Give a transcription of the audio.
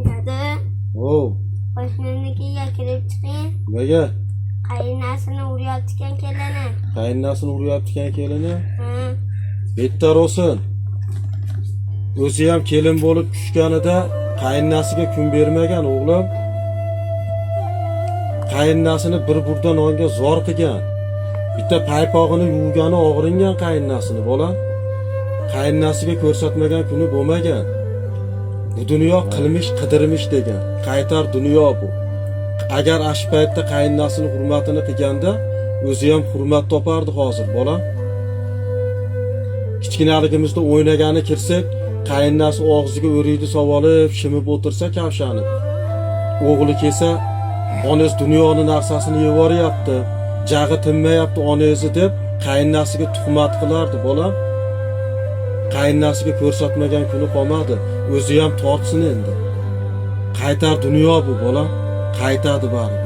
Dada, qo'shninikiga kirib chiqing. Nega? Qaynasini uryaptikan kelini. Qaynasini uryaptikan kelini? Ha. Bettar olsin. O'zi ham kelin bo'lib tushganida qaynasiga kun bermagan o'g'lim. Qaynasini bir burda nonga zor qilgan. Bitta paypog'ini yuvgani og'ringan qaynasini bola. Qaynasiga ko'rsatmagan kuni bo'lmagan. Bu dunyo qilmish qidirmish degan. Qaytar dunyo bu. Agar ash paytda qaynasini hurmatini qilganda, o'zi ham hurmat topardi hozir bola. Kichkinaligimizda o'ynagani kirsak, qaynasi og'ziga o'riydi savolib, shimib o'tirsa kavshanib. O'g'li kelsa, onasi dunyoning narsasini yevoryapti, jag'i tinmayapti onasi deb qaynasiga tuhmat qilardi bola. Qaynasiga ko'rsatmagan kuni qolmadi, o'zi ham tortsin endi. Qaytar dunyo bu bola, qaytadi bari.